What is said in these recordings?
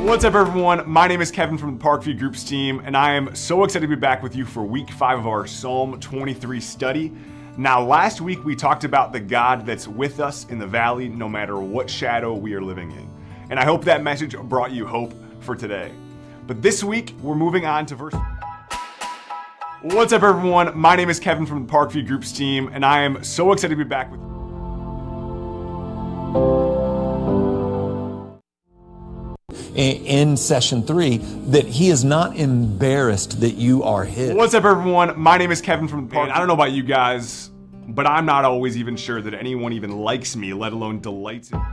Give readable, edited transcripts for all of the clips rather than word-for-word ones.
What's up, everyone? My name is Kevin from the Parkview Groups team, and I am so excited to be back with you for week 5 of our Psalm 23 study. Now, last week we talked about the God that's with us in the valley no matter what shadow we are living in. And I hope that message brought you hope for today. But this week, we're moving on to verse... What's up, everyone? My name is Kevin from the Parkview Groups team, and I am so excited to be back with you. In session 3, that he is not embarrassed that you are his. What's up, everyone? My name is Kevin from the Parkview. I don't know about you guys, but I'm not always even sure that anyone even likes me, let alone delights in me.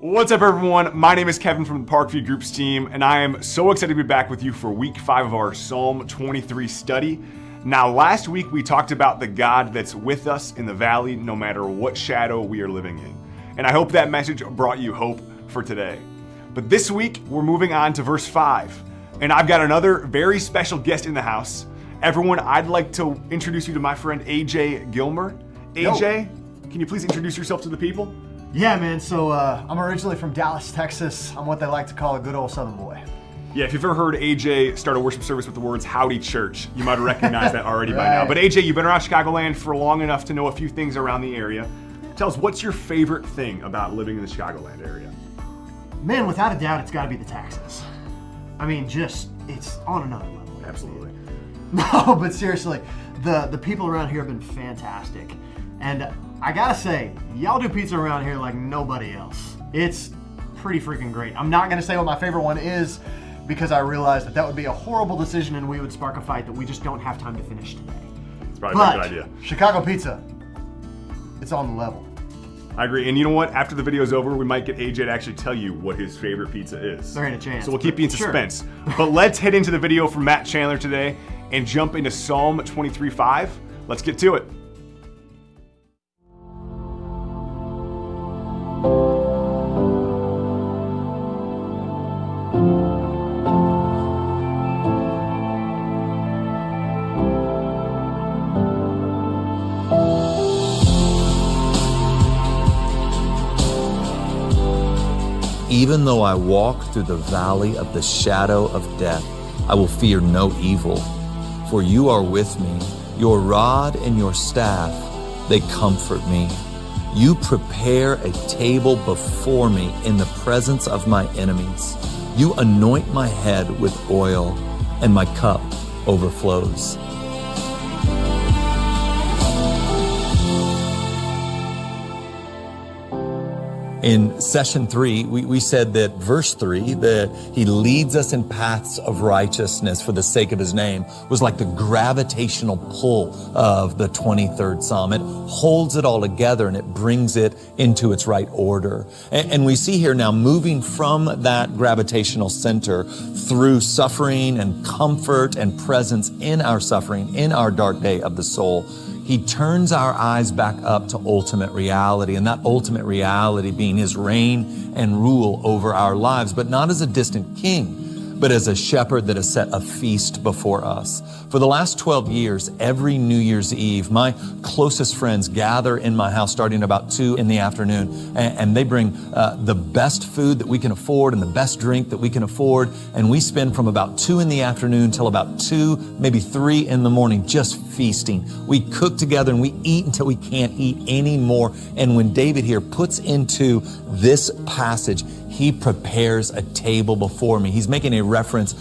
What's up, everyone? My name is Kevin from the Parkview Groups team, and I am so excited to be back with you for week 5 of our Psalm 23 study. Now, last week we talked about the God that's with us in the valley, no matter what shadow we are living in. And I hope that message brought you hope for today. But this week, we're moving on to verse 5. And I've got another very special guest in the house. Everyone, I'd like to introduce you to my friend AJ Gilmer. AJ, can you please introduce yourself to the people? Yeah, man. So I'm originally from Dallas, Texas. I'm what they like to call a good old Southern boy. Yeah, if you've ever heard AJ start a worship service with the words "Howdy Church," you might have recognized that already by now. But AJ, you've been around Chicagoland for long enough to know a few things around the area. Tell us, what's your favorite thing about living in the Chicagoland area? Man, without a doubt, it's got to be the taxes. I mean, it's on another level. Absolutely. No, but seriously, the people around here have been fantastic. And I gotta say, y'all do pizza around here like nobody else. It's pretty freaking great. I'm not gonna say what my favorite one is because I realized that would be a horrible decision and we would spark a fight that we just don't have time to finish today. It's probably a good idea. Chicago pizza, it's on the level. I agree. And you know what? After the video's over, we might get AJ to actually tell you what his favorite pizza is. There ain't a chance. So we'll keep you in suspense. Sure. But let's head into the video from Matt Chandler today and jump into Psalm 23:5. Let's get to it. Even though I walk through the valley of the shadow of death, I will fear no evil. For you are with me, your rod and your staff, they comfort me. You prepare a table before me in the presence of my enemies. You anoint my head with oil, and my cup overflows. In session 3, we said that verse 3, that he leads us in paths of righteousness for the sake of his name, was like the gravitational pull of the 23rd Psalm. It holds it all together and it brings it into its right order. And we see here now, moving from that gravitational center through suffering and comfort and presence in our suffering, in our dark day of the soul, he turns our eyes back up to ultimate reality, and that ultimate reality being his reign and rule over our lives, but not as a distant king, but as a shepherd that has set a feast before us. For the last 12 years, every New Year's Eve, my closest friends gather in my house starting about 2 in the afternoon, and they bring the best food that we can afford and the best drink that we can afford, and we spend from about 2 in the afternoon till about 2, maybe 3 in the morning just feasting. We cook together and we eat until we can't eat anymore. And when David here puts into this passage, he prepares a table before me. He's making a reference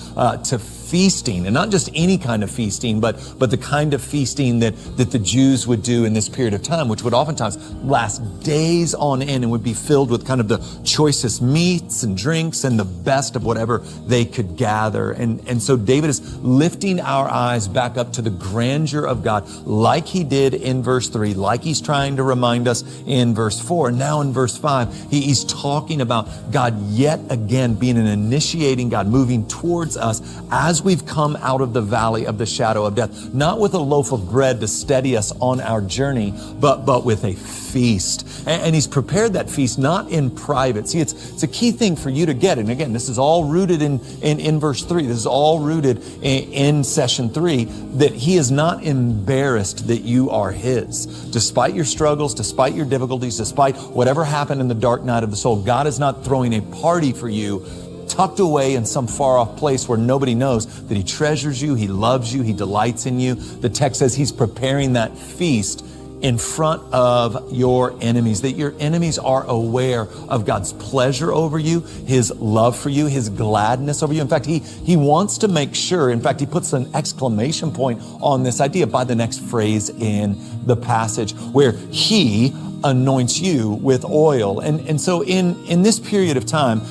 to feasting, and not just any kind of feasting, but the kind of feasting that the Jews would do in this period of time, which would oftentimes last days on end and would be filled with kind of the choicest meats and drinks and the best of whatever they could gather. And so David is lifting our eyes back up to the grandeur of God, like he did in verse 3, like he's trying to remind us in verse 4. And now in verse 5, he's talking about God yet again being an initiating God, moving towards us as we've come out of the valley of the shadow of death, not with a loaf of bread to steady us on our journey, but with a feast. And he's prepared that feast not in private. See, it's a key thing for you to get. And again, this is all rooted in verse 3. This is all rooted in session 3, that he is not embarrassed that you are his. Despite your struggles, despite your difficulties, despite whatever happened in the dark night of the soul, God is not throwing a party for you tucked away in some far off place where nobody knows that he treasures you, he loves you, he delights in you. The text says he's preparing that feast in front of your enemies, that your enemies are aware of God's pleasure over you, his love for you, his gladness over you. In fact, he wants to make sure, in fact, he puts an exclamation point on this idea by the next phrase in the passage, where he anoints you with oil. And so in this period of time,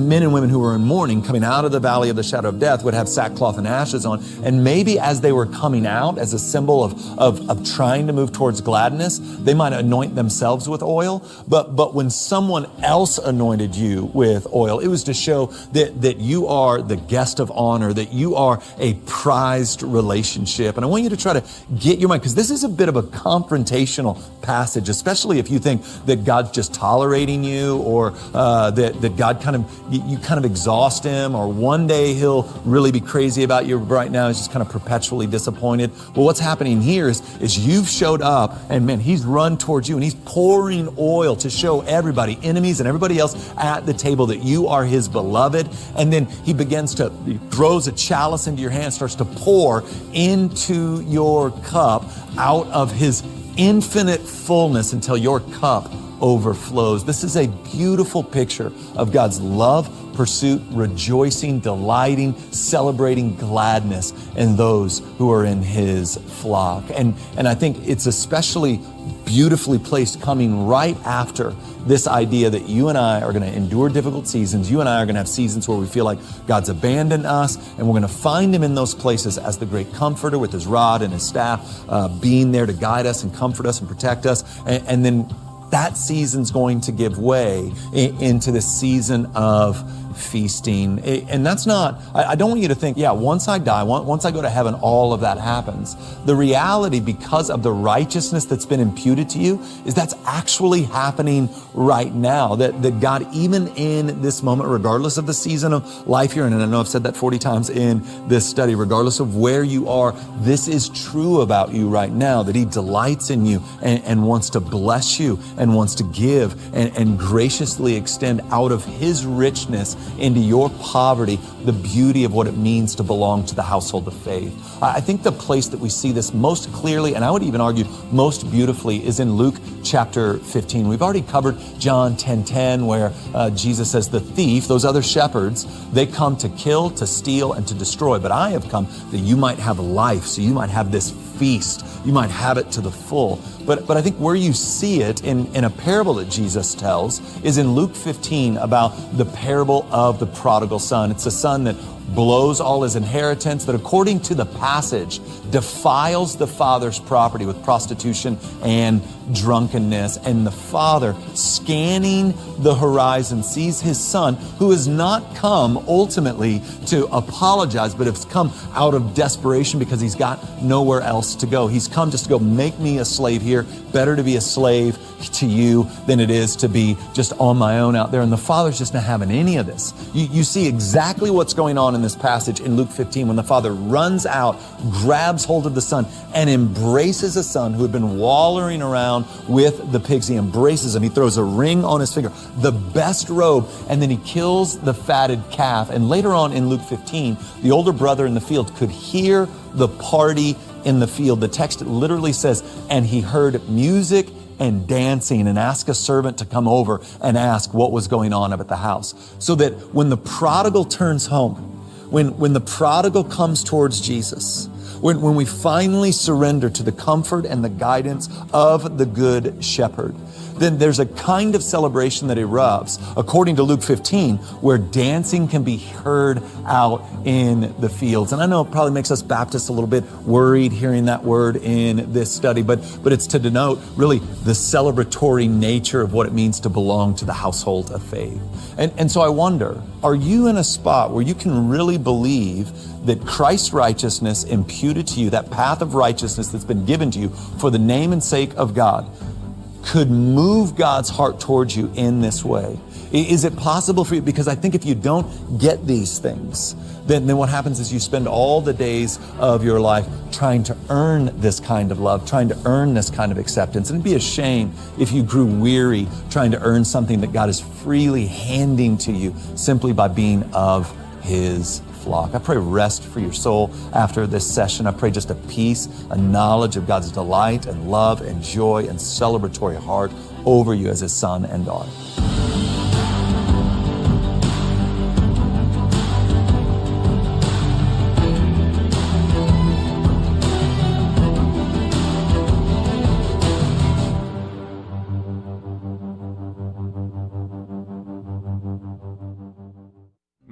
men and women who were in mourning, coming out of the valley of the shadow of death, would have sackcloth and ashes on. And maybe as they were coming out as a symbol of trying to move towards gladness, they might anoint themselves with oil. But when someone else anointed you with oil, it was to show that you are the guest of honor, that you are a prized relationship. And I want you to try to get your mind, because this is a bit of a confrontational passage, especially if you think that God's just tolerating you, or that God you kind of exhaust him, or one day he'll really be crazy about you, right now he's just kind of perpetually disappointed. Well, what's happening here is you've showed up, and man, he's run towards you, and he's pouring oil to show everybody, enemies and everybody else at the table, that you are his beloved. And then he throws a chalice into your hand, starts to pour into your cup out of his infinite fullness until your cup overflows. This is a beautiful picture of God's love, pursuit, rejoicing, delighting, celebrating gladness in those who are in his flock. And I think it's especially beautifully placed coming right after this idea that you and I are going to endure difficult seasons. You and I are going to have seasons where we feel like God's abandoned us, and we're going to find him in those places as the great comforter with his rod and his staff, being there to guide us and comfort us and protect us. And then that season's going to give way into the season of feasting. And that's not, I don't want you to think, once I die, once I go to heaven, all of that happens. The reality, because of the righteousness that's been imputed to you, is that's actually happening right now. That God, even in this moment, regardless of the season of life you're in, and I know I've said that 40 times in this study, regardless of where you are, this is true about you right now, that he delights in you and wants to bless you and wants to give and graciously extend out of his richness into your poverty the beauty of what it means to belong to the household of faith. I think the place that we see this most clearly, and I would even argue most beautifully, is in Luke chapter 15. We've already covered John 10:10, where Jesus says, the thief, those other shepherds, they come to kill, to steal, and to destroy. But I have come that you might have life, so you might have this feast. You might have it to the full. But I think where you see it in a parable that Jesus tells is in Luke 15 about the parable of the prodigal son. It's a son that blows all his inheritance, that according to the passage defiles the father's property with prostitution and drunkenness. And the father, scanning the horizon, sees his son, who has not come ultimately to apologize, but has come out of desperation because he's got nowhere else to go. He's come just to go, make me a slave here. Better to be a slave to you than it is to be just on my own out there. And the father's just not having any of this. You see exactly what's going on in this passage in Luke 15 when the father runs out, grabs hold of the son, and embraces a son who had been wallowing around with the pigs. He embraces him. He throws a ring on his finger, the best robe, and then he kills the fatted calf. And later on in Luke 15, the older brother in the field could hear the party in the field. The text literally says, and he heard music and dancing, and asked a servant to come over and ask what was going on up at the house. So that when the prodigal turns home, when the prodigal comes towards Jesus, when we finally surrender to the comfort and the guidance of the good shepherd, then there's a kind of celebration that erupts, according to Luke 15, where dancing can be heard out in the fields. And I know it probably makes us Baptists a little bit worried hearing that word in this study, but it's to denote really the celebratory nature of what it means to belong to the household of faith. And so I wonder, are you in a spot where you can really believe that Christ's righteousness imputed to you, that path of righteousness that's been given to you for the name and sake of God, could move God's heart towards you in this way? Is it possible for you? Because I think if you don't get these things, then what happens is you spend all the days of your life trying to earn this kind of love, trying to earn this kind of acceptance. And it'd be a shame if you grew weary trying to earn something that God is freely handing to you simply by being of his flock. I pray rest for your soul after this session. I pray just a peace, a knowledge of God's delight and love and joy and celebratory heart over you as his son and daughter.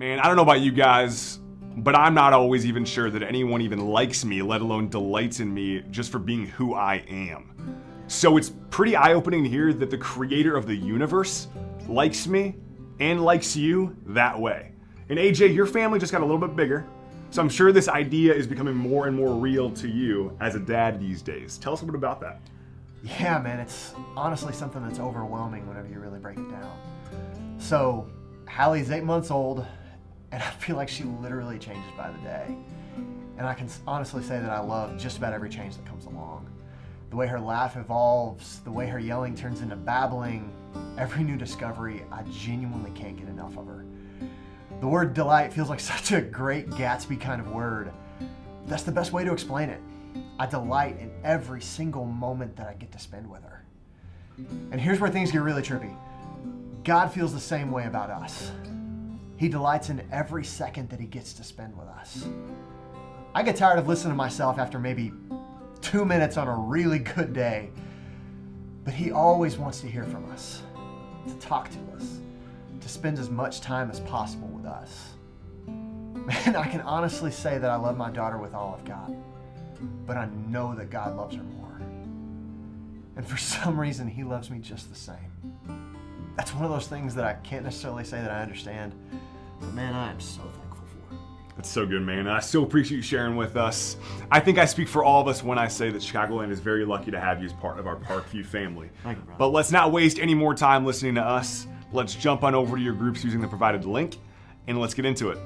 Man, I don't know about you guys, but I'm not always even sure that anyone even likes me, let alone delights in me just for being who I am. So it's pretty eye-opening to hear that the creator of the universe likes me and likes you that way. And AJ, your family just got a little bit bigger, so I'm sure this idea is becoming more and more real to you as a dad these days. Tell us a bit about that. Yeah, man, it's honestly something that's overwhelming whenever you really break it down. So, Hallie's 8 months old, and I feel like she literally changes by the day. And I can honestly say that I love just about every change that comes along. The way her laugh evolves, the way her yelling turns into babbling, every new discovery, I genuinely can't get enough of her. The word delight feels like such a great Gatsby kind of word. That's the best way to explain it. I delight in every single moment that I get to spend with her. And here's where things get really trippy. God feels the same way about us. He delights in every second that he gets to spend with us. I get tired of listening to myself after maybe 2 minutes on a really good day, but he always wants to hear from us, to talk to us, to spend as much time as possible with us. Man, I can honestly say that I love my daughter with all I've got, but I know that God loves her more. And for some reason, he loves me just the same. That's one of those things that I can't necessarily say that I understand, but man, I am so thankful for. That's so good, man. I so appreciate you sharing with us. I think I speak for all of us when I say that Chicagoland is very lucky to have you as part of our Parkview family. Thank you, brother. But let's not waste any more time listening to us. Let's jump on over to your groups using the provided link, and let's get into it.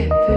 Get